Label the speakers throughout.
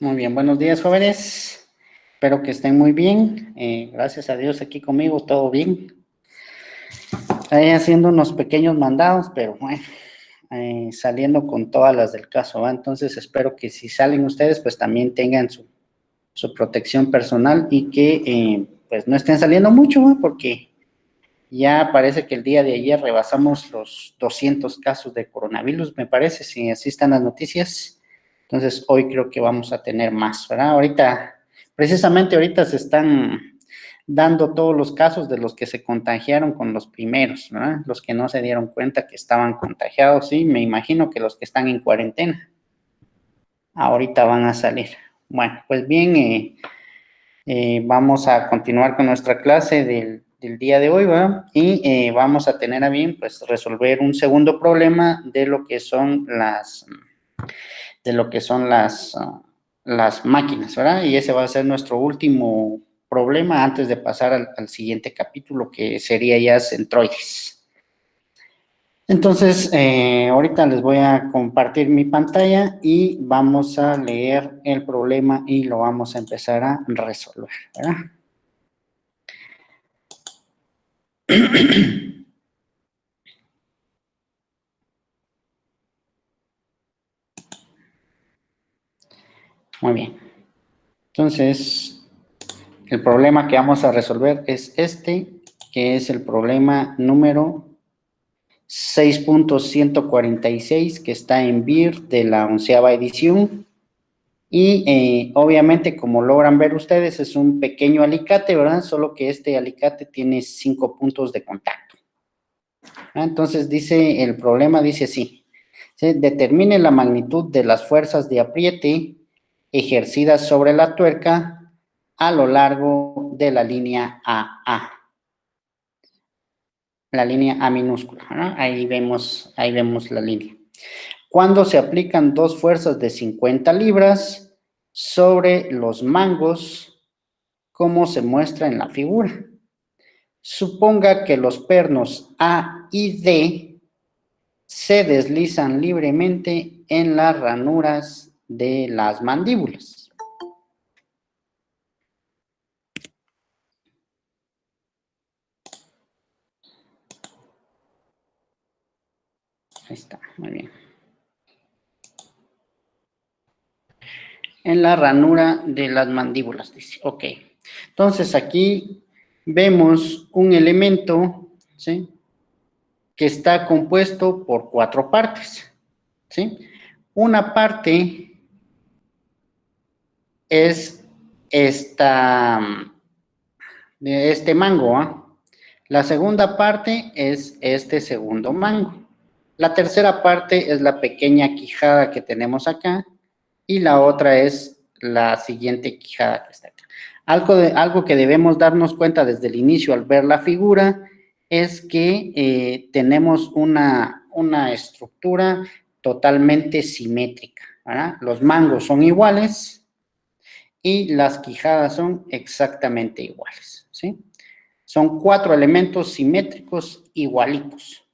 Speaker 1: Muy bien, buenos días, jóvenes. Espero que estén muy bien. Gracias a Dios aquí conmigo, todo bien. Ahí haciendo unos pequeños mandados, pero bueno, saliendo con todas las del caso, ¿va? Entonces espero que si salen ustedes, pues también tengan su protección personal y que pues no estén saliendo mucho, ¿va? Porque ya parece que el día de ayer rebasamos los 200 casos de coronavirus, me parece, si así están las noticias. Entonces, hoy creo que vamos a tener más, ¿verdad? Precisamente ahorita se están dando todos los casos de los que se contagiaron con los primeros, ¿verdad? Los que no se dieron cuenta que estaban contagiados, sí, me imagino que los que están en cuarentena, ahorita van a salir. Bueno, pues bien, vamos a continuar con nuestra clase del día de hoy, ¿verdad? Y vamos a tener a bien, pues, resolver un segundo problema de lo que son las máquinas, ¿verdad? Y ese va a ser nuestro último problema antes de pasar al siguiente capítulo, que sería ya centroides. Entonces, ahorita les voy a compartir mi pantalla y vamos a leer el problema y lo vamos a empezar a resolver, ¿verdad? Muy bien. Entonces, el problema que vamos a resolver es este, que es el problema número 6.146, que está en BIR de la 11ª edición. Y obviamente, como logran ver ustedes, es un pequeño alicate, ¿verdad? Solo que este alicate tiene 5 puntos de contacto. Entonces, el problema dice así: determine la magnitud de las fuerzas de apriete ejercidas sobre la tuerca a lo largo de la línea AA. La línea A minúscula, ¿no? Ahí vemos la línea. Cuando se aplican dos fuerzas de 50 libras sobre los mangos, como se muestra en la figura. Suponga que los pernos A y D se deslizan libremente en las ranuras de las mandíbulas. Ahí está, muy bien. En la ranura de las mandíbulas, dice. Ok. Entonces, aquí vemos un elemento, ¿sí?, que está compuesto por 4 partes, ¿sí? Una parte es este mango, ¿eh? La segunda parte es este segundo mango. La tercera parte es la pequeña quijada que tenemos acá y la otra es la siguiente quijada que está acá. Algo que debemos darnos cuenta desde el inicio al ver la figura es que tenemos una estructura totalmente simétrica, ¿verdad? Los mangos son iguales y las quijadas son exactamente iguales, ¿sí? Son 4 elementos simétricos igualitos.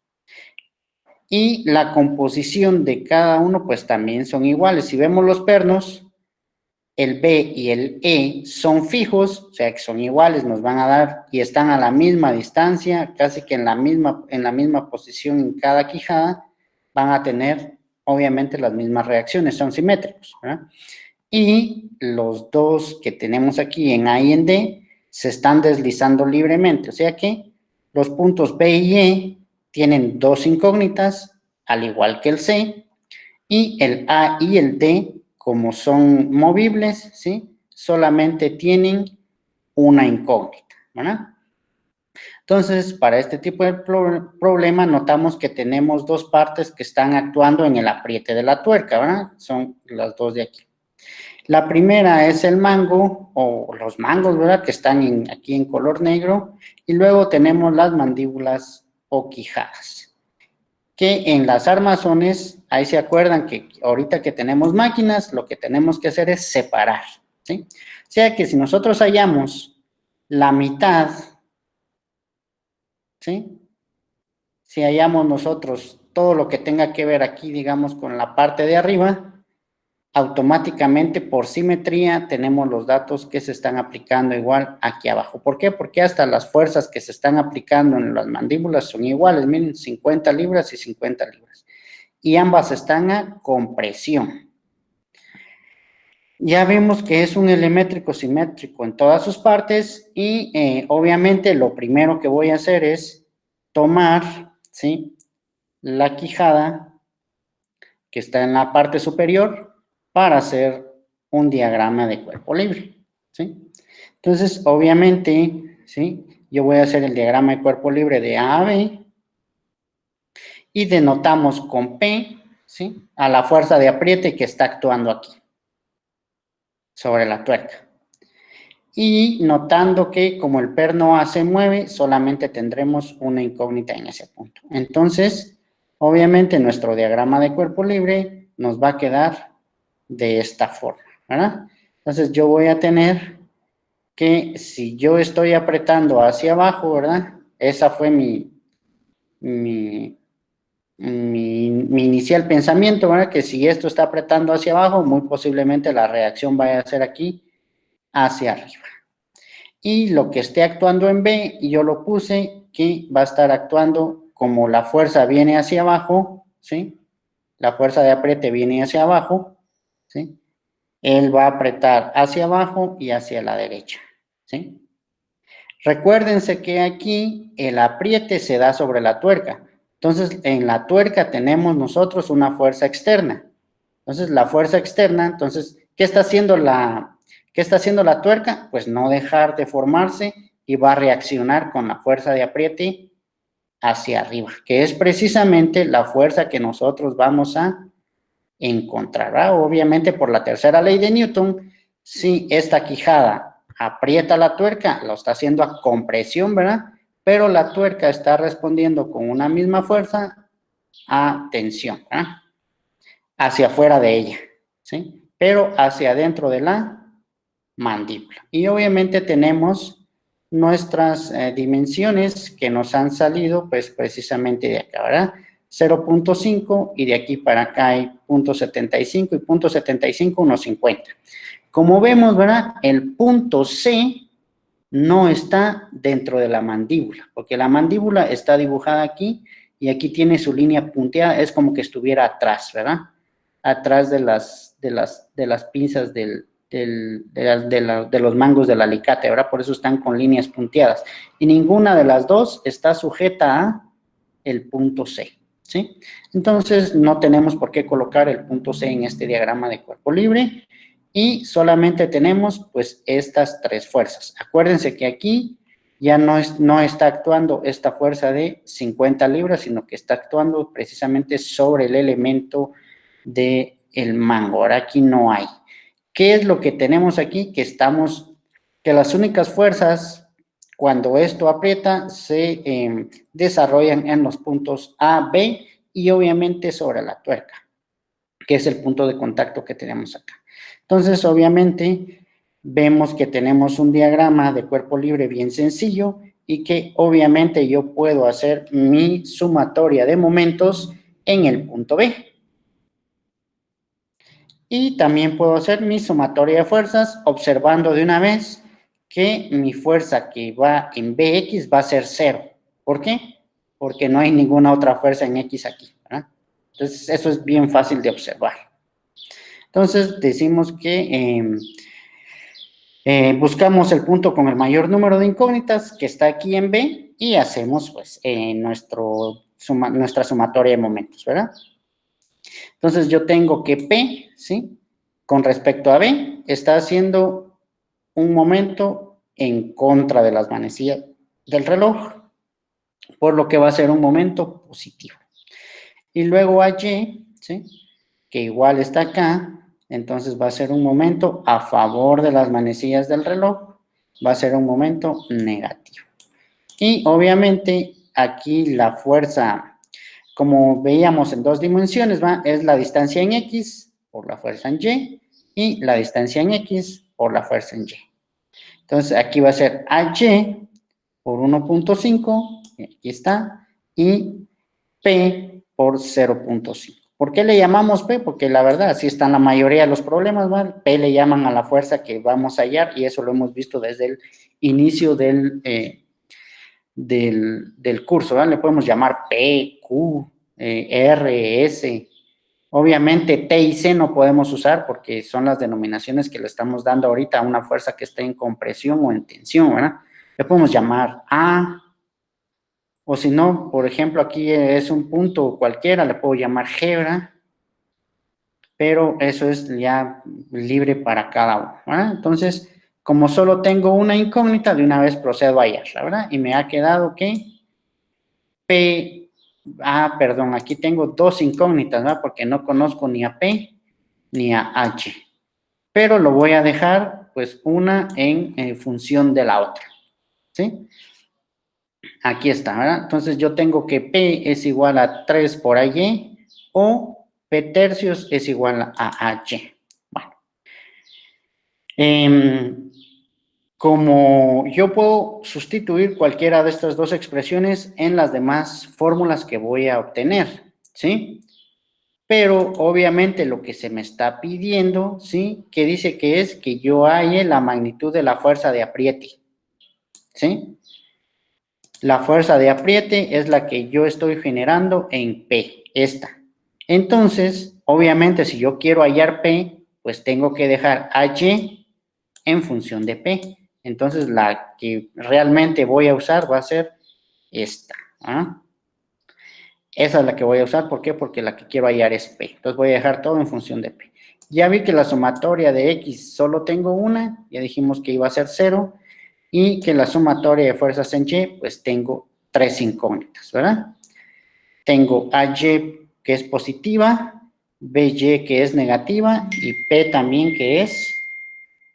Speaker 1: Y la composición de cada uno, pues también son iguales. Si vemos los pernos, el B y el E son fijos, o sea que son iguales, nos van a dar y están a la misma distancia, casi que en la misma posición en cada quijada, van a tener obviamente las mismas reacciones, son simétricos, ¿verdad? Y los dos que tenemos aquí en A y en D se están deslizando libremente, o sea que los puntos B y E tienen 2 incógnitas, al igual que el C, y el A y el D, como son movibles, ¿sí?, solamente tienen una incógnita, ¿verdad? Entonces, para este tipo de problema, notamos que tenemos 2 partes que están actuando en el apriete de la tuerca, ¿verdad? Son las 2 de aquí. La primera es el mango, o los mangos, ¿verdad?, que están aquí en color negro, y luego tenemos las mandíbulas o quijadas, que en las armazones, ahí se acuerdan que ahorita que tenemos máquinas, lo que tenemos que hacer es separar, ¿sí? O sea que si nosotros hallamos la mitad, ¿sí?, si hallamos nosotros todo lo que tenga que ver aquí, digamos, con la parte de arriba, automáticamente por simetría tenemos los datos que se están aplicando igual aquí abajo. ¿Por qué? Porque hasta las fuerzas que se están aplicando en las mandíbulas son iguales. Miren, 50 libras y 50 libras. Y ambas están a compresión. Ya vimos que es un elemétrico simétrico en todas sus partes y obviamente lo primero que voy a hacer es tomar, ¿sí?, la quijada que está en la parte superior para hacer un diagrama de cuerpo libre, ¿sí? Entonces, obviamente, ¿sí?, yo voy a hacer el diagrama de cuerpo libre de A a B y denotamos con P, ¿sí?, a la fuerza de apriete que está actuando aquí sobre la tuerca. Y notando que como el perno A se mueve, solamente tendremos una incógnita en ese punto. Entonces, obviamente nuestro diagrama de cuerpo libre nos va a quedar de esta forma, ¿verdad? Entonces yo voy a tener que si yo estoy apretando hacia abajo, ¿verdad? Esa fue mi inicial pensamiento, ¿verdad? Que si esto está apretando hacia abajo, muy posiblemente la reacción vaya a ser aquí hacia arriba. Y lo que esté actuando en B, yo lo puse que va a estar actuando como la fuerza viene hacia abajo, ¿sí? La fuerza de apriete viene hacia abajo, ¿sí? Él va a apretar hacia abajo y hacia la derecha, ¿sí? Recuérdense que aquí el apriete se da sobre la tuerca. Entonces, en la tuerca tenemos nosotros una fuerza externa. Entonces, la fuerza externa, entonces, ¿qué está haciendo la tuerca? Pues no dejar de formarse y va a reaccionar con la fuerza de apriete hacia arriba, que es precisamente la fuerza que nosotros vamos a encontrar, ¿verdad? Obviamente, por la tercera ley de Newton, si esta quijada aprieta la tuerca, lo está haciendo a compresión, ¿verdad? Pero la tuerca está respondiendo con una misma fuerza a tensión, ¿verdad? Hacia afuera de ella, ¿sí? Pero hacia adentro de la mandíbula. Y obviamente tenemos nuestras dimensiones que nos han salido, pues precisamente de acá, ¿verdad? 0.5 y de aquí para acá hay 0.75 y 0.75 unos 50. Como vemos, ¿verdad? El punto C no está dentro de la mandíbula, porque la mandíbula está dibujada aquí y aquí tiene su línea punteada, es como que estuviera atrás, ¿verdad? Atrás de las pinzas de los mangos del alicate, ¿verdad? Por eso están con líneas punteadas. Y ninguna de las dos está sujeta a el punto C, ¿sí? Entonces, no tenemos por qué colocar el punto C en este diagrama de cuerpo libre y solamente tenemos, pues, estas tres fuerzas. Acuérdense que aquí ya no está actuando esta fuerza de 50 libras, sino que está actuando precisamente sobre el elemento del mango. Ahora aquí no hay. ¿Qué es lo que tenemos aquí? Que las únicas fuerzas, cuando esto aprieta, se desarrollan en los puntos A, B y obviamente sobre la tuerca, que es el punto de contacto que tenemos acá. Entonces, obviamente, vemos que tenemos un diagrama de cuerpo libre bien sencillo y que obviamente yo puedo hacer mi sumatoria de momentos en el punto B. Y también puedo hacer mi sumatoria de fuerzas observando de una vez que mi fuerza que va en Bx va a ser 0. ¿Por qué? Porque no hay ninguna otra fuerza en X aquí, ¿verdad? Entonces, eso es bien fácil de observar. Entonces, decimos que buscamos el punto con el mayor número de incógnitas que está aquí en B y hacemos, pues, nuestra sumatoria de momentos, ¿verdad? Entonces, yo tengo que P, ¿sí? Con respecto a B, está haciendo un momento en contra de las manecillas del reloj, por lo que va a ser un momento positivo. Y luego a Y, ¿sí?, que igual está acá, entonces va a ser un momento a favor de las manecillas del reloj, va a ser un momento negativo. Y obviamente aquí la fuerza, como veíamos en dos dimensiones, ¿va?, es la distancia en X por la fuerza en Y y la distancia en X por la fuerza en Y. Entonces aquí va a ser AY por 1.5, aquí está, y P por 0.5. ¿Por qué le llamamos P? Porque la verdad, así están la mayoría de los problemas, ¿vale? P le llaman a la fuerza que vamos a hallar y eso lo hemos visto desde el inicio del curso, ¿vale? Le podemos llamar P, Q, R, S. Obviamente T y C no podemos usar porque son las denominaciones que le estamos dando ahorita a una fuerza que esté en compresión o en tensión, ¿verdad? Le podemos llamar A, o si no, por ejemplo, aquí es un punto cualquiera, le puedo llamar G, ¿verdad? Pero eso es ya libre para cada uno, ¿verdad? Entonces, como solo tengo una incógnita, de una vez procedo a hallarla, ¿verdad? Y me ha quedado que P, perdón, aquí tengo dos incógnitas, ¿verdad? Porque no conozco ni a P ni a H, pero lo voy a dejar, pues, una en función de la otra, ¿sí? Aquí está, ¿verdad? Entonces, yo tengo que P es igual a 3 por Y o P tercios es igual a H. Bueno, como yo puedo sustituir cualquiera de estas dos expresiones en las demás fórmulas que voy a obtener, ¿sí? Pero obviamente lo que se me está pidiendo, ¿sí? Que dice que es que yo halle la magnitud de la fuerza de apriete, ¿sí? La fuerza de apriete es la que yo estoy generando en P, esta. Entonces, obviamente, si yo quiero hallar P, pues tengo que dejar H en función de P. Entonces, la que realmente voy a usar va a ser esta. ¿Ah? Esa es la que voy a usar. ¿Por qué? Porque la que quiero hallar es P. Entonces, voy a dejar todo en función de P. Ya vi que la sumatoria de X solo tengo una. Ya dijimos que iba a ser 0. Y que la sumatoria de fuerzas en Y, pues tengo tres incógnitas, ¿verdad? Tengo AY que es positiva, BY que es negativa y P también que es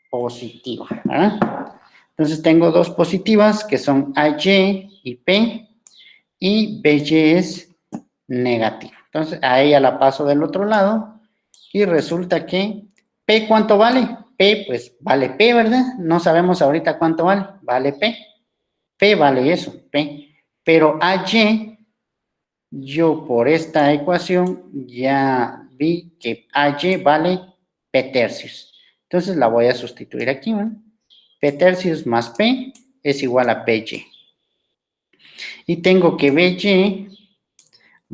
Speaker 1: positiva, ¿verdad? Entonces tengo dos positivas que son AY y P y BY es negativa. Entonces a ella la paso del otro lado y resulta que P ¿cuánto vale? P pues vale P, ¿verdad? No sabemos ahorita cuánto vale, vale P. P vale eso, P. Pero AY, yo por esta ecuación ya vi que AY vale P tercios. Entonces la voy a sustituir aquí, ¿no? P tercios más P es igual a PY. Y tengo que BY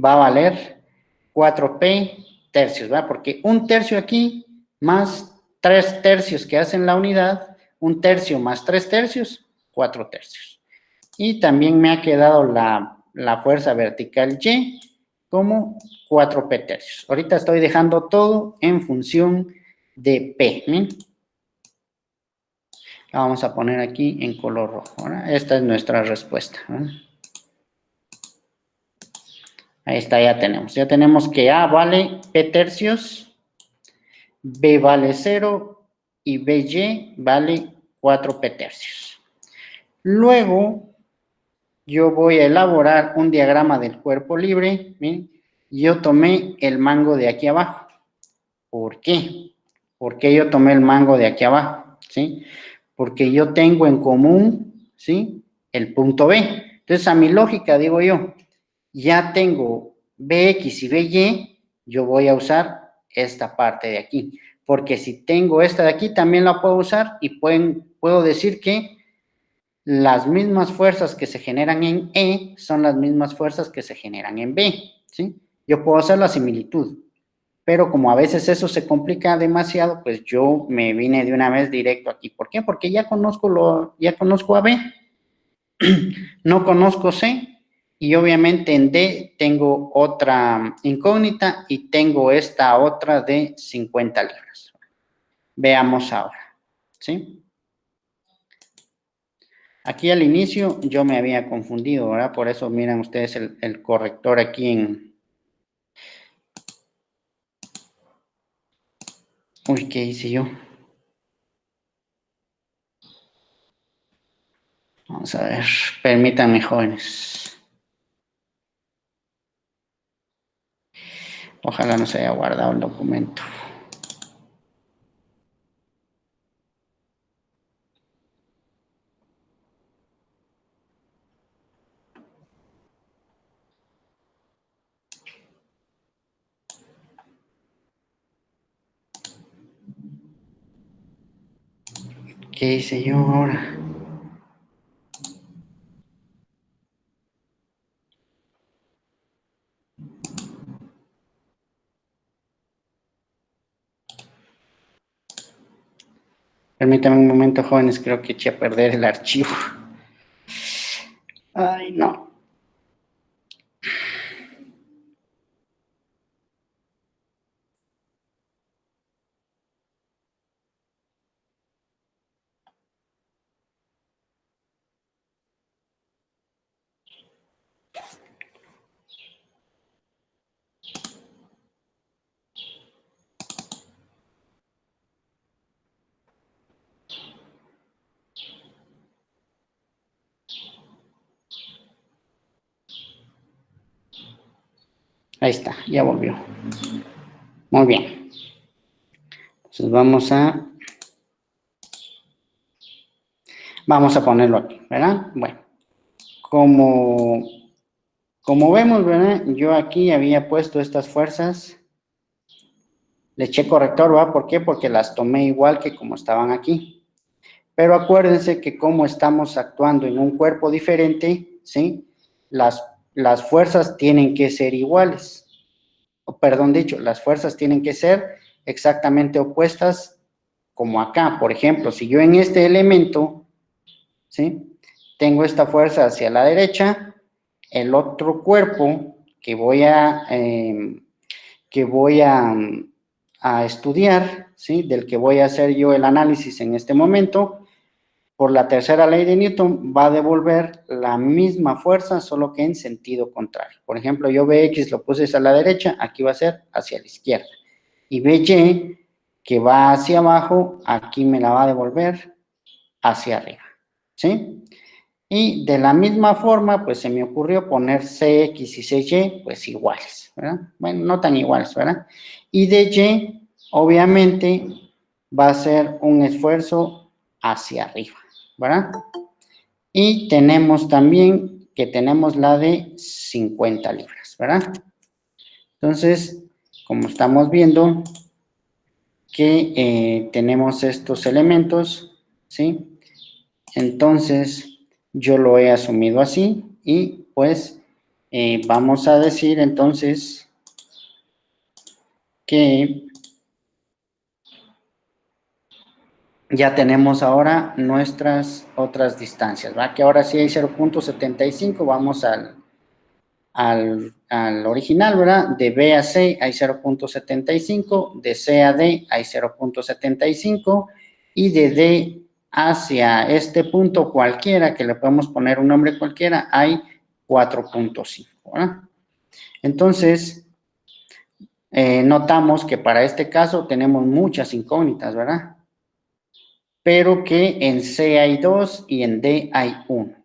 Speaker 1: va a valer 4P tercios, ¿verdad? Porque un tercio aquí más 3 tercios que hacen la unidad, un tercio más 3 tercios, 4 tercios. Y también me ha quedado la fuerza vertical Y como 4P tercios. Ahorita estoy dejando todo en función de P. ¿Sí? La vamos a poner aquí en color rojo. ¿Verdad? Esta es nuestra respuesta. ¿Verdad? Ahí está, ya tenemos. Ya tenemos que A vale P tercios, B vale 0 y BY vale 4P tercios. Luego, yo voy a elaborar un diagrama del cuerpo libre. ¿Miren? Yo tomé el mango de aquí abajo. ¿Por qué? ¿Por qué yo tomé el mango de aquí abajo? ¿Sí? Porque yo tengo en común, ¿sí? El punto B. Entonces, a mi lógica, digo yo, ya tengo BX y BY, yo voy a usar esta parte de aquí. Porque si tengo esta de aquí, también la puedo usar y puedo decir que las mismas fuerzas que se generan en E son las mismas fuerzas que se generan en B, ¿sí? Yo puedo hacer la similitud, pero como a veces eso se complica demasiado, pues yo me vine de una vez directo aquí. ¿Por qué? Porque ya conozco a B, no conozco C, y obviamente en D tengo otra incógnita y tengo esta otra de 50 libras. Veamos ahora, ¿sí? Aquí al inicio yo me había confundido, ¿verdad? Por eso miran ustedes el corrector aquí en... Uy, ¿qué hice yo? Vamos a ver, permítanme, jóvenes. Ojalá no se haya guardado el documento. ¿Qué hice yo ahora? Permítame un momento, jóvenes, creo que eché a perder el archivo. Ay, no. Ahí está, ya volvió. Muy bien. Entonces vamos a ponerlo aquí, ¿verdad? Bueno, como vemos, ¿verdad? Yo aquí había puesto estas fuerzas. Le eché corrector, ¿verdad? ¿Por qué? Porque las tomé igual que como estaban aquí. Pero acuérdense que como estamos actuando en un cuerpo diferente, ¿sí? Las fuerzas tienen que ser iguales. O, perdón dicho, las fuerzas tienen que ser exactamente opuestas como acá. Por ejemplo, si yo en este elemento, ¿sí? Tengo esta fuerza hacia la derecha, el otro cuerpo que voy a estudiar, ¿sí? Del que voy a hacer yo el análisis en este momento, por la tercera ley de Newton, va a devolver la misma fuerza, solo que en sentido contrario. Por ejemplo, yo Bx lo puse hacia la derecha, aquí va a ser hacia la izquierda. Y By, que va hacia abajo, aquí me la va a devolver hacia arriba, ¿sí? Y de la misma forma, pues se me ocurrió poner Cx y Cy, pues iguales, ¿verdad? Bueno, no tan iguales, ¿verdad? Y Dy, obviamente, va a ser un esfuerzo hacia arriba, ¿verdad? Y tenemos también que tenemos la de 50 libras, ¿verdad? Entonces, como estamos viendo que tenemos estos elementos, ¿sí? Entonces, yo lo he asumido así y pues vamos a decir entonces que ya tenemos ahora nuestras otras distancias, ¿va? Que ahora sí hay 0.75, vamos al original, ¿verdad? De B a C hay 0.75, de C a D hay 0.75 y de D hacia este punto cualquiera, que le podemos poner un nombre cualquiera, hay 4.5, ¿verdad? Entonces, notamos que para este caso tenemos muchas incógnitas, ¿verdad? Pero que en C hay 2 y en D hay 1.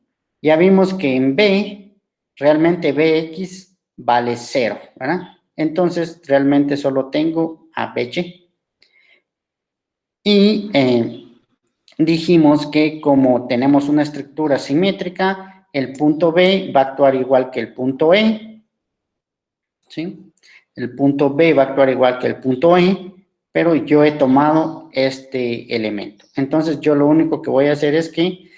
Speaker 1: Ya vimos que en B, realmente Bx vale 0, ¿verdad? Entonces, realmente solo tengo a By. Y dijimos que como tenemos una estructura simétrica, el punto B va a actuar igual que el punto E, ¿sí? El punto B va a actuar igual que el punto E, pero yo he tomado este elemento. Entonces, yo lo único que voy a hacer es que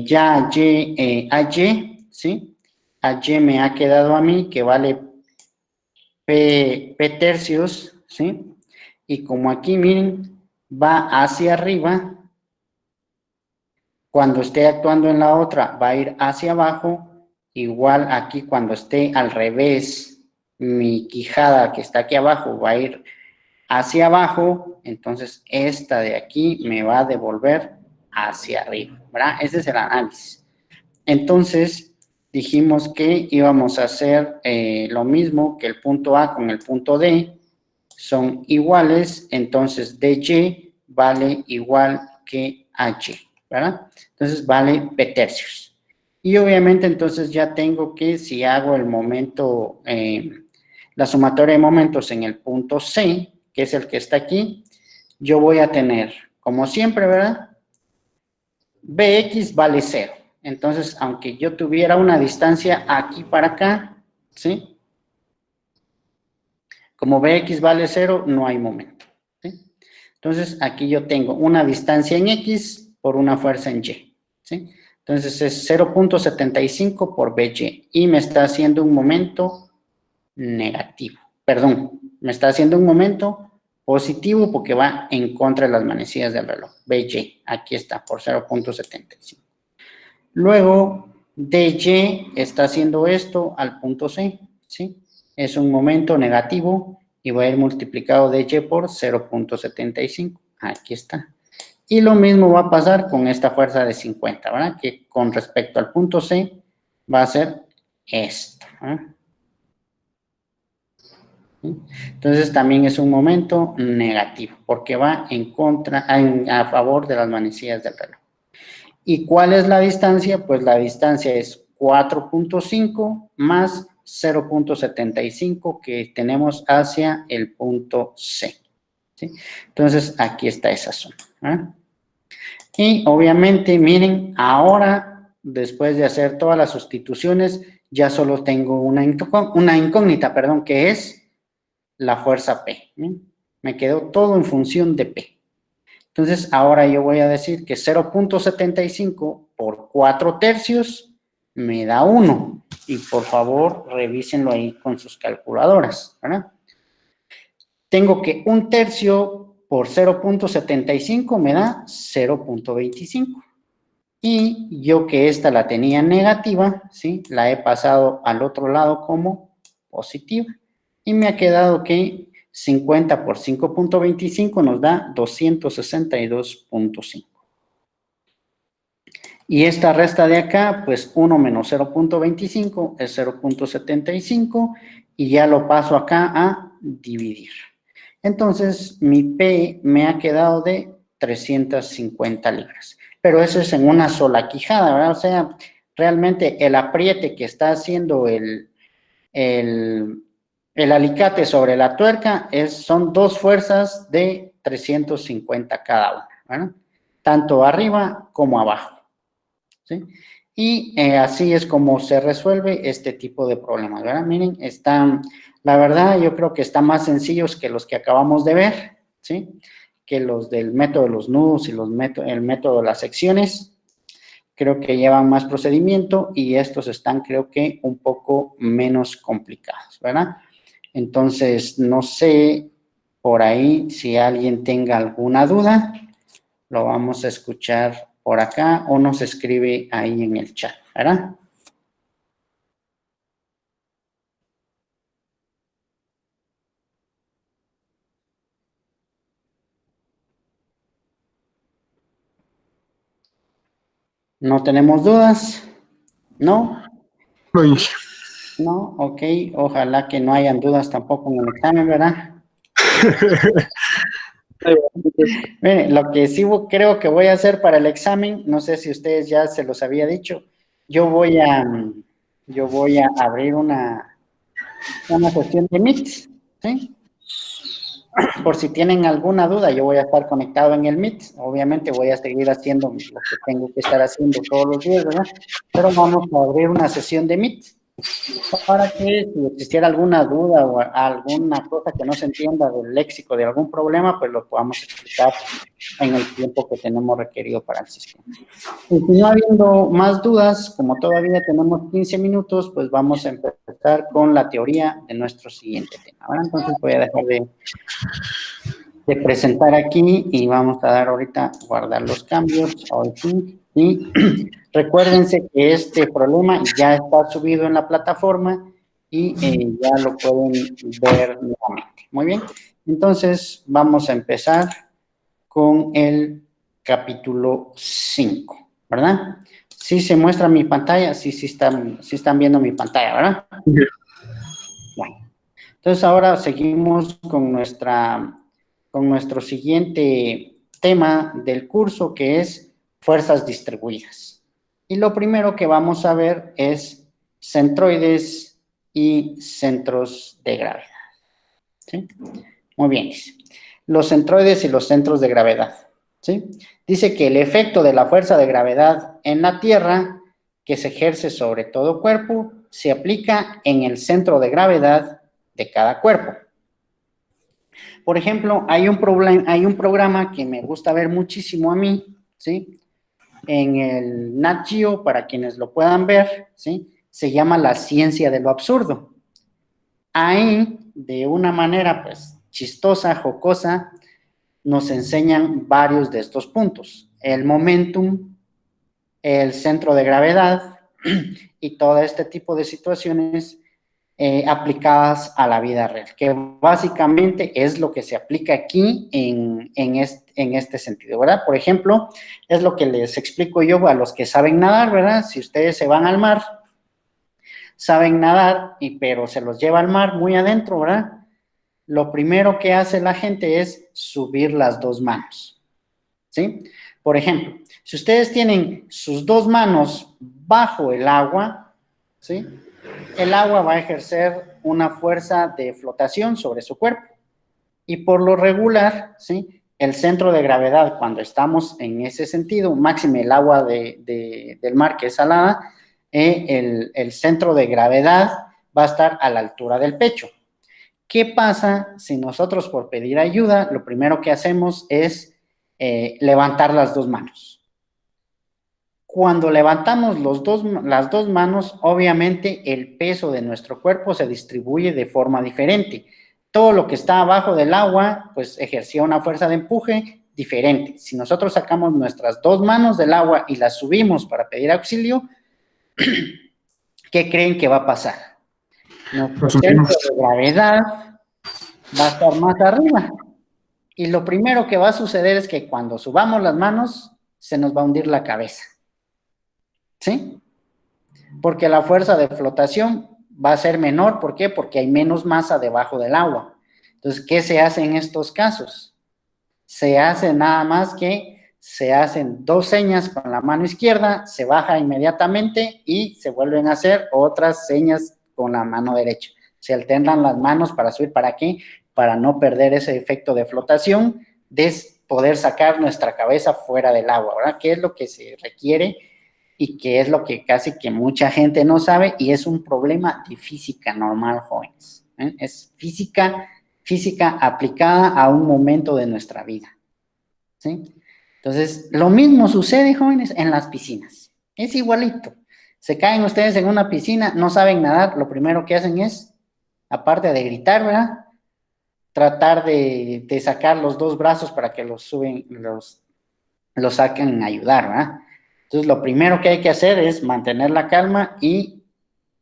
Speaker 1: ya AY, ¿sí? AY me ha quedado a mí que vale P tercios, ¿sí? Y como aquí, miren, va hacia arriba, cuando esté actuando en la otra va a ir hacia abajo, igual aquí cuando esté al revés, mi quijada que está aquí abajo va a ir hacia abajo, entonces esta de aquí me va a devolver hacia arriba, ¿verdad? Ese es el análisis. Entonces, dijimos que íbamos a hacer lo mismo que el punto A con el punto D, son iguales, entonces DJ vale igual que H, ¿verdad? Entonces vale P tercios. Y obviamente entonces ya tengo que si hago el momento, la sumatoria de momentos en el punto C, que es el que está aquí, yo voy a tener, como siempre, ¿verdad? Bx vale 0. Entonces, aunque yo tuviera una distancia aquí para acá, ¿sí? Como Bx vale 0, no hay momento, ¿sí? Entonces, aquí yo tengo una distancia en X por una fuerza en Y, ¿sí? Entonces, es 0.75 por BY y me está haciendo un momento negativo. Perdón, me está haciendo un momento positivo porque va en contra de las manecillas del reloj. BY, aquí está, por 0.75. Luego, DY está haciendo esto al punto C, ¿sí? Es un momento negativo y va a ir multiplicado DY por 0.75. Aquí está. Y lo mismo va a pasar con esta fuerza de 50, ¿verdad? Que con respecto al punto C va a ser esto, ¿verdad? Entonces también es un momento negativo porque va en contra, a favor de las manecillas del reloj. ¿Y cuál es la distancia? Pues la distancia es 4.5 más 0.75 que tenemos hacia el punto C, ¿sí? Entonces aquí está esa zona, ¿eh? Y obviamente, miren, ahora, después de hacer todas las sustituciones, ya solo tengo una incógnita, perdón, que es la fuerza P, ¿sí? Me quedó todo en función de P. Entonces, ahora yo voy a decir que 0.75 por 4/3 me da 1. Y por favor, revísenlo ahí con sus calculadoras, ¿verdad? Tengo que 1/3 por 0.75 me da 0.25. Y yo que esta la tenía negativa, ¿sí? La he pasado al otro lado como positiva. Y me ha quedado que 50 por 5.25 nos da 262.5. Y esta resta de acá, pues 1 menos 0.25 es 0.75 y ya lo paso acá a dividir. Entonces, mi P me ha quedado de 350 libras. Pero eso es en una sola quijada, ¿verdad? O sea, realmente el apriete que está haciendo el alicate sobre la tuerca son dos fuerzas de 350 cada una, ¿verdad? Tanto arriba como abajo, ¿sí? Y así es como se resuelve este tipo de problemas, ¿verdad? Miren, la verdad, yo creo que están más sencillos que los que acabamos de ver, ¿sí? Que los del método de los nudos y el método de las secciones. Creo que llevan más procedimiento y estos están, creo que, un poco menos complicados, ¿verdad? Entonces, no sé por ahí si alguien tenga alguna duda, lo vamos a escuchar por acá o nos escribe ahí en el chat, ¿verdad? ¿No tenemos dudas? ¿No?
Speaker 2: No,
Speaker 1: ¿No? Ok, ojalá que no hayan dudas tampoco en el examen, ¿verdad? Miren, lo que sí creo que voy a hacer para el examen, no sé si ustedes ya se los había dicho, yo voy a, yo voy a abrir una sesión de Meet, ¿sí? Por si tienen alguna duda, yo voy a estar conectado en el Meet. Obviamente voy a seguir haciendo lo que tengo que estar haciendo todos los días, ¿verdad? Pero vamos a abrir una sesión de Meet para que si existiera alguna duda o alguna cosa que no se entienda del léxico de algún problema, pues lo podamos explicar en el tiempo que tenemos requerido para el sistema. Y si no habiendo más dudas, como todavía tenemos 15 minutos, pues vamos a empezar con la teoría de nuestro siguiente tema, ¿verdad? Entonces voy a dejar de presentar aquí y vamos a dar ahorita guardar los cambios. Y recuérdense que este problema ya está subido en la plataforma y ya lo pueden ver nuevamente. Muy bien, entonces vamos a empezar con el capítulo 5, ¿verdad? Sí se muestra mi pantalla, sí están viendo mi pantalla, ¿verdad? Bueno, entonces ahora seguimos con nuestro siguiente tema del curso, que es fuerzas distribuidas. Y lo primero que vamos a ver es centroides y centros de gravedad, ¿sí? Muy bien, los centroides y los centros de gravedad, ¿sí? Dice que el efecto de la fuerza de gravedad en la Tierra, que se ejerce sobre todo cuerpo, se aplica en el centro de gravedad de cada cuerpo. Por ejemplo, hay un programa que me gusta ver muchísimo a mí, ¿sí? En el Nat Geo, para quienes lo puedan ver, ¿sí? Se llama La ciencia de lo absurdo. Ahí, de una manera, pues, chistosa, jocosa, nos enseñan varios de estos puntos. El momentum, el centro de gravedad y todo este tipo de situaciones aplicadas a la vida real, que básicamente es lo que se aplica aquí en este sentido, ¿verdad? Por ejemplo, es lo que les explico yo a los que saben nadar, ¿verdad? Si ustedes se van al mar, saben nadar, pero se los lleva al mar muy adentro, ¿verdad? Lo primero que hace la gente es subir las dos manos, ¿sí? Por ejemplo, si ustedes tienen sus dos manos bajo el agua, ¿sí? El agua va a ejercer una fuerza de flotación sobre su cuerpo. Y por lo regular, ¿sí? El centro de gravedad, cuando estamos en ese sentido, máxime el agua del mar que es salada, el centro de gravedad va a estar a la altura del pecho. ¿Qué pasa si nosotros por pedir ayuda, lo primero que hacemos es levantar las dos manos? Cuando levantamos las dos manos, obviamente el peso de nuestro cuerpo se distribuye de forma diferente. Todo lo que está abajo del agua, pues ejercía una fuerza de empuje diferente. Si nosotros sacamos nuestras dos manos del agua y las subimos para pedir auxilio, ¿qué creen que va a pasar? Nuestro
Speaker 2: Nos subimos.
Speaker 1: centro de gravedad va a estar más arriba. Y lo primero que va a suceder es que cuando subamos las manos, se nos va a hundir la cabeza. ¿Sí? Porque la fuerza de flotación va a ser menor. ¿Por qué? Porque hay menos masa debajo del agua. Entonces, ¿qué se hace en estos casos? Se hace nada más que se hacen dos señas con la mano izquierda, se baja inmediatamente y se vuelven a hacer otras señas con la mano derecha. Se alternan las manos para subir. ¿Para qué? Para no perder ese efecto de flotación, de poder sacar nuestra cabeza fuera del agua, ¿verdad? ¿Qué es lo que se requiere? Y que es lo que casi que mucha gente no sabe y es un problema de física normal, jóvenes. Es física aplicada a un momento de nuestra vida. ¿Sí? Entonces, lo mismo sucede, jóvenes, en las piscinas. Es igualito. Se caen ustedes en una piscina, no saben nadar, lo primero que hacen es, aparte de gritar, ¿verdad? Tratar de sacar los dos brazos para que los saquen a ayudar, ¿verdad? Entonces, lo primero que hay que hacer es mantener la calma y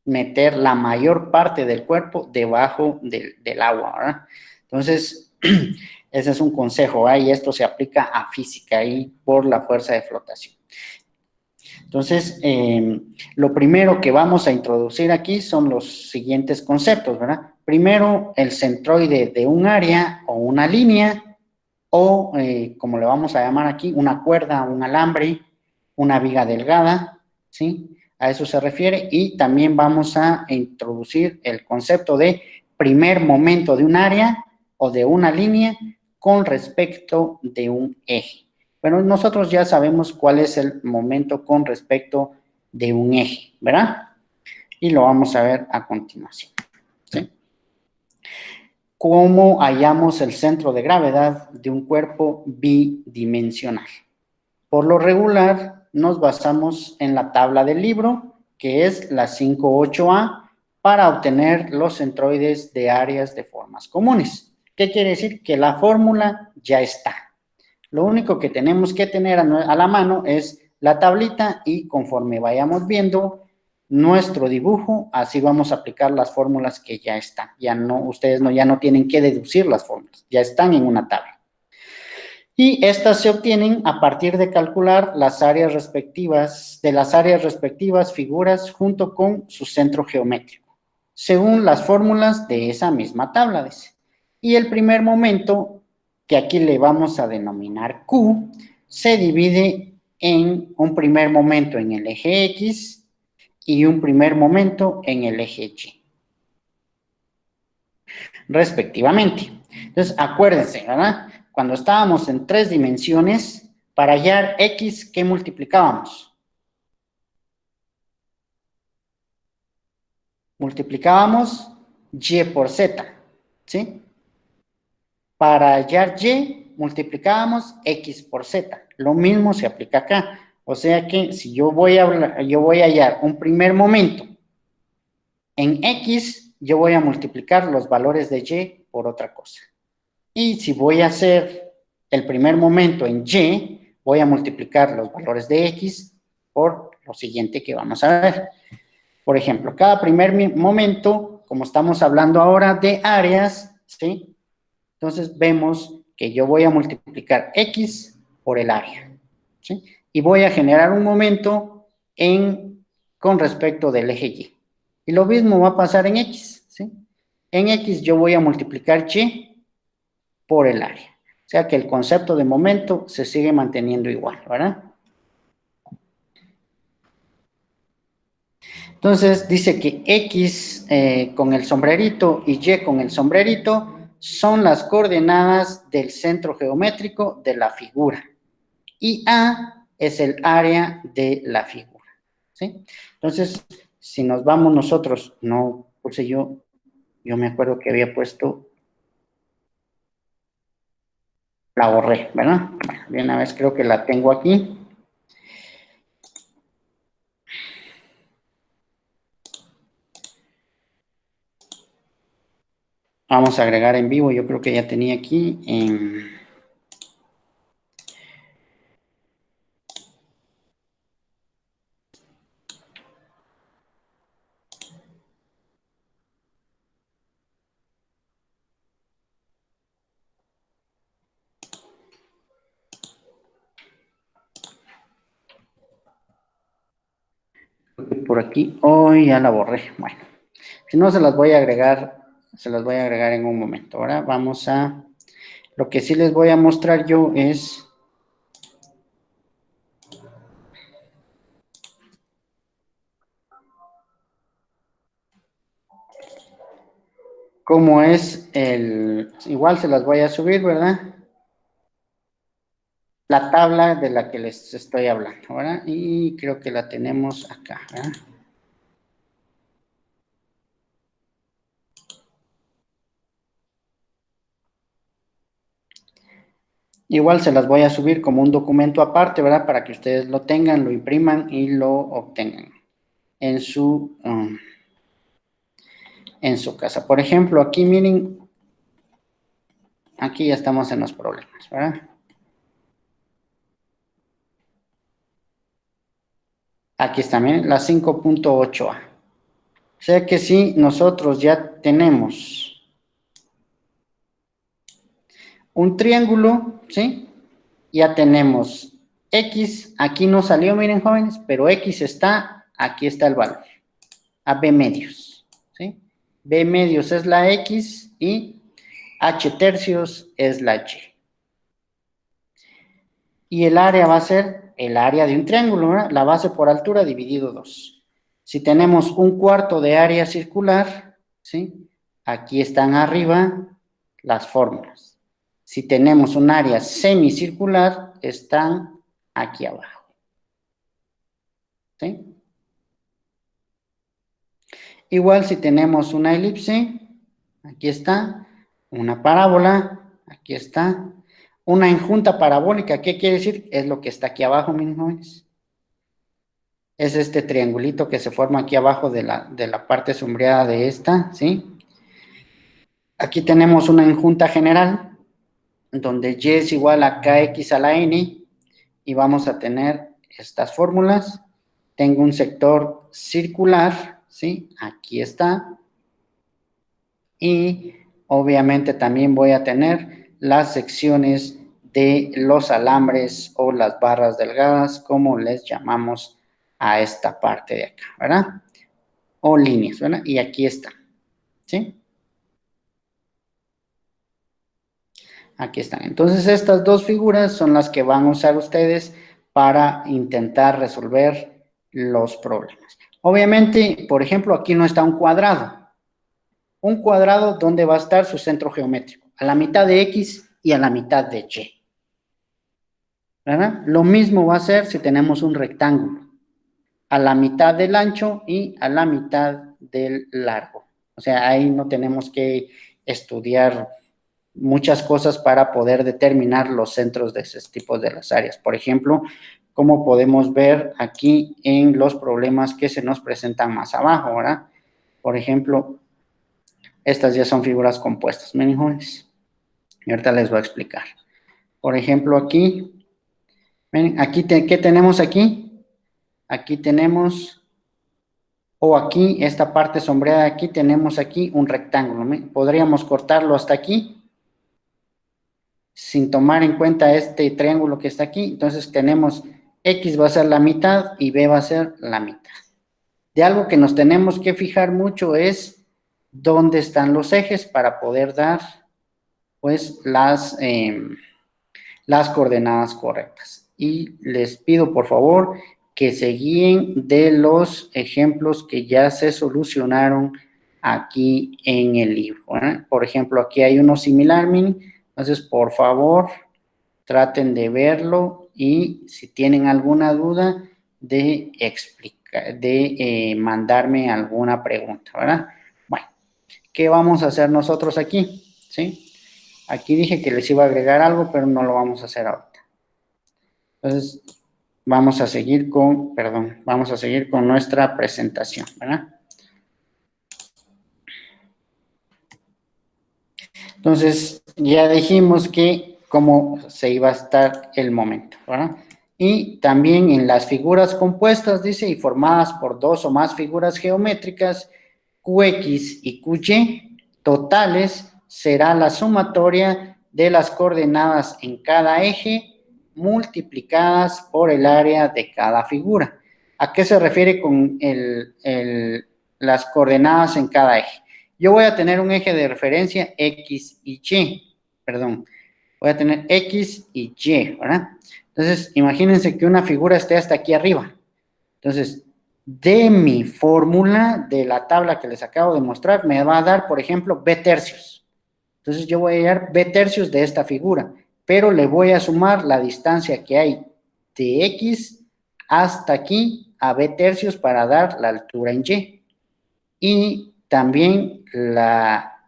Speaker 1: meter la mayor parte del cuerpo debajo del agua, ¿verdad? Entonces, ese es un consejo, ¿verdad? Y esto se aplica a física y por la fuerza de flotación. Entonces, lo primero que vamos a introducir aquí son los siguientes conceptos, ¿verdad? Primero, el centroide de un área o una línea, o como le vamos a llamar aquí, una cuerda, un alambre, una viga delgada, ¿sí? A eso se refiere. Y también vamos a introducir el concepto de primer momento de un área o de una línea con respecto de un eje. Bueno, nosotros ya sabemos cuál es el momento con respecto de un eje, ¿verdad? Y lo vamos a ver a continuación, ¿sí? ¿Cómo hallamos el centro de gravedad de un cuerpo bidimensional? Por lo regular, nos basamos en la tabla del libro, que es la 5.8a, para obtener los centroides de áreas de formas comunes. ¿Qué quiere decir? Que la fórmula ya está. Lo único que tenemos que tener a la mano es la tablita y conforme vayamos viendo nuestro dibujo, así vamos a aplicar las fórmulas que ya están. Ustedes ya no tienen que deducir las fórmulas, ya están en una tabla. Y estas se obtienen a partir de calcular las áreas respectivas, de las áreas respectivas figuras junto con su centro geométrico, según las fórmulas de esa misma tabla. Dice. Y el primer momento, que aquí le vamos a denominar Q, se divide en un primer momento en el eje X y un primer momento en el eje Y, respectivamente. Entonces, acuérdense, ¿verdad? Cuando estábamos en 3 dimensiones, para hallar X, ¿qué multiplicábamos? Multiplicábamos Y por Z, ¿sí? Para hallar y, multiplicábamos x por z. Lo mismo se aplica acá. O sea que si yo voy a hallar un primer momento en x, yo voy a multiplicar los valores de y por otra cosa. Y si voy a hacer el primer momento en y, voy a multiplicar los valores de x por lo siguiente que vamos a ver. Por ejemplo, cada primer momento, como estamos hablando ahora de áreas, ¿sí? Entonces vemos que yo voy a multiplicar x por el área, ¿sí? Y voy a generar un momento con respecto del eje y. Y lo mismo va a pasar en x, ¿sí? En x yo voy a multiplicar y por el área. O sea que el concepto de momento se sigue manteniendo igual, ¿verdad? Entonces dice que x con el sombrerito y y con el sombrerito son las coordenadas del centro geométrico de la figura. Y A es el área de la figura, ¿sí? Entonces, si nos vamos nosotros, no puse yo me acuerdo que había puesto, la borré, ¿verdad? Bueno, de una vez creo que la tengo aquí. Vamos a agregar en vivo, yo creo que ya tenía aquí en... Por aquí, hoy ya la borré. Bueno, si no se las voy a agregar, en un momento. Ahora vamos a, lo que sí les voy a mostrar yo es cómo es igual se las voy a subir, ¿verdad? La tabla de la que les estoy hablando, ¿verdad? Y creo que la tenemos acá, ¿verdad? Igual se las voy a subir como un documento aparte, ¿verdad? Para que ustedes lo tengan, lo impriman y lo obtengan en en su casa. Por ejemplo, aquí miren, aquí ya estamos en los problemas, ¿verdad? Aquí está, miren, la 5.8a. O sea que si nosotros ya tenemos un triángulo, ¿sí? Ya tenemos X, aquí no salió, miren jóvenes, pero X está, aquí está el valor, a B medios, ¿sí? B medios es la X y H tercios es la Y. Y el área va a ser el área de un triángulo, ¿verdad? La base por altura dividido 2. Si tenemos un cuarto de área circular, ¿sí? Aquí están arriba las fórmulas. Si tenemos un área semicircular, están aquí abajo. ¿Sí? Igual si tenemos una elipse, aquí está, una parábola, aquí está, una enjunta parabólica, ¿qué quiere decir? Es lo que está aquí abajo, miren jóvenes. Es este triangulito que se forma aquí abajo de la parte sombreada de esta, ¿sí? Aquí tenemos una enjunta general, donde y es igual a kx a la n, y vamos a tener estas fórmulas. Tengo un sector circular, ¿sí? Aquí está. Y obviamente también voy a tener las secciones de los alambres o las barras delgadas, como les llamamos a esta parte de acá, ¿verdad? O líneas, ¿verdad? Y aquí está, ¿sí? Aquí están. Entonces, estas dos figuras son las que van a usar ustedes para intentar resolver los problemas. Obviamente, por ejemplo, aquí no está un cuadrado. Un cuadrado, ¿dónde va a estar su centro geométrico? A la mitad de X y a la mitad de Y. ¿Verdad? Lo mismo va a ser si tenemos un rectángulo. A la mitad del ancho y a la mitad del largo. O sea, ahí no tenemos que estudiar muchas cosas para poder determinar los centros de esos tipos de las áreas. Por ejemplo, como podemos ver aquí en los problemas que se nos presentan más abajo, ¿verdad? Por ejemplo, estas ya son figuras compuestas, miren, jóvenes. Y ahorita les voy a explicar. Por ejemplo, aquí, miren, aquí, ¿qué tenemos aquí? Aquí tenemos, o aquí, esta parte sombreada aquí, tenemos aquí un rectángulo. ¿Miren? Podríamos cortarlo hasta aquí, sin tomar en cuenta este triángulo que está aquí. Entonces tenemos X va a ser la mitad y B va a ser la mitad. De algo que nos tenemos que fijar mucho es dónde están los ejes para poder dar pues las coordenadas correctas. Y les pido por favor que se guíen de los ejemplos que ya se solucionaron aquí en el libro, ¿verdad? Por ejemplo, aquí hay uno similar, entonces por favor traten de verlo y si tienen alguna duda de explicar, de mandarme alguna pregunta, ¿verdad? Bueno, ¿qué vamos a hacer nosotros aquí? ¿Sí? Aquí dije que les iba a agregar algo, pero no lo vamos a hacer ahorita. Entonces, vamos a seguir con nuestra presentación, ¿verdad? Entonces, ya dijimos que cómo se iba a estar el momento, ¿verdad? Y también en las figuras compuestas, dice, y formadas por dos o más figuras geométricas, QX y QY totales será la sumatoria de las coordenadas en cada eje multiplicadas por el área de cada figura. ¿A qué se refiere con las coordenadas en cada eje? Yo voy a tener un eje de referencia X y Y, perdón, voy a tener X y Y, ¿verdad? Entonces, imagínense que una figura esté hasta aquí arriba. Entonces, de mi fórmula, de la tabla que les acabo de mostrar, me va a dar, por ejemplo, B tercios. Entonces, yo voy a hallar B tercios de esta figura, pero le voy a sumar la distancia que hay de X hasta aquí a B tercios para dar la altura en Y. Y también la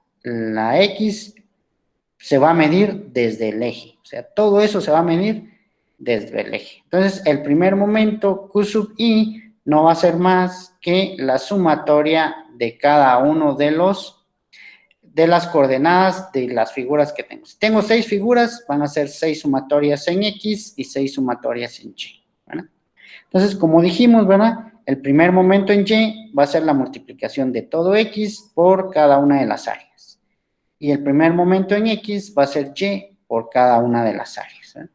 Speaker 1: X se va a medir desde el eje. O sea, todo eso se va a medir desde el eje. Entonces, el primer momento Q sub I no va a ser más que la sumatoria de cada uno de las coordenadas de las figuras que tengo. Si tengo 6 figuras, van a ser 6 sumatorias en X y 6 sumatorias en Y, ¿verdad? Entonces, como dijimos, ¿verdad? El primer momento en Y va a ser la multiplicación de todo X por cada una de las áreas. Y el primer momento en X va a ser Y por cada una de las áreas, ¿verdad?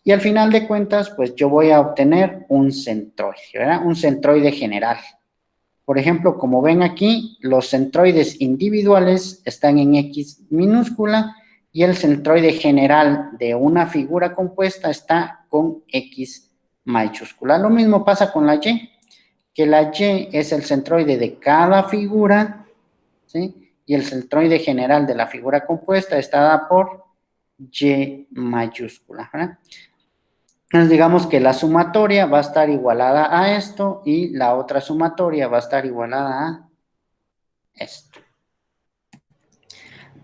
Speaker 1: Y al final de cuentas, pues yo voy a obtener un centroide, ¿verdad? Un centroide general. Por ejemplo, como ven aquí, los centroides individuales están en X minúscula y el centroide general de una figura compuesta está con X mayúscula. Lo mismo pasa con la Y, que la Y es el centroide de cada figura, ¿sí? Y el centroide general de la figura compuesta está dada por Y mayúscula, ¿verdad? Entonces, digamos que la sumatoria va a estar igualada a esto y la otra sumatoria va a estar igualada a esto.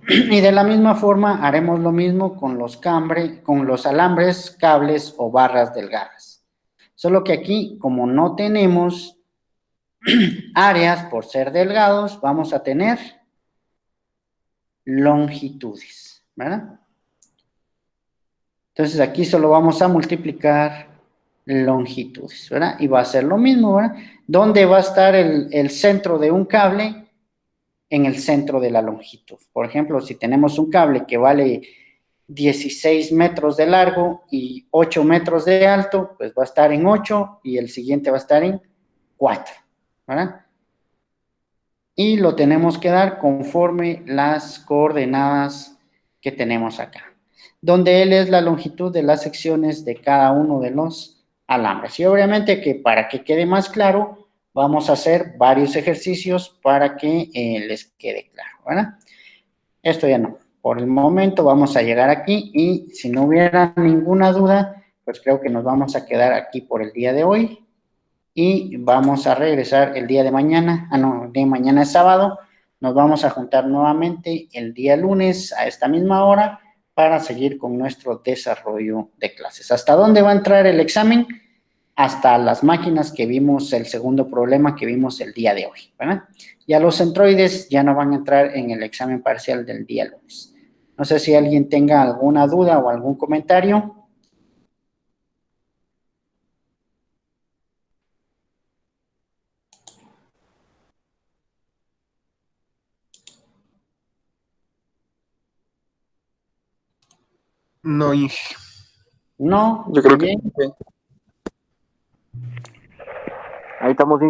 Speaker 1: Y de la misma forma haremos lo mismo con los alambres, cables o barras delgadas. Solo que aquí, como no tenemos áreas por ser delgados, vamos a tener longitudes, ¿verdad? Entonces aquí solo vamos a multiplicar longitudes, ¿verdad? Y va a ser lo mismo, ¿verdad? ¿Dónde va a estar el centro de un cable? En el centro de la longitud. Por ejemplo, si tenemos un cable que vale 16 metros de largo y 8 metros de alto, pues va a estar en 8 y el siguiente va a estar en 4, ¿verdad? Y lo tenemos que dar conforme las coordenadas que tenemos acá, donde L es la longitud de las secciones de cada uno de los alambres. Y obviamente que para que quede más claro, vamos a hacer varios ejercicios para que les quede claro, ¿verdad? Esto ya no. Por el momento vamos a llegar aquí y si no hubiera ninguna duda, pues creo que nos vamos a quedar aquí por el día de hoy y vamos a regresar el día de mañana. No, el día de mañana es sábado. Nos vamos a juntar nuevamente el día lunes a esta misma hora para seguir con nuestro desarrollo de clases. ¿Hasta dónde va a entrar el examen? Hasta las máquinas que vimos, el segundo problema que vimos el día de hoy, ¿verdad? Ya los centroides ya no van a entrar en el examen parcial del día lunes. No sé si alguien tenga alguna duda o algún comentario.
Speaker 2: No, Inge.
Speaker 1: No,
Speaker 2: Yo
Speaker 1: muy
Speaker 2: creo que
Speaker 1: bien.
Speaker 2: ahí estamos, Inge.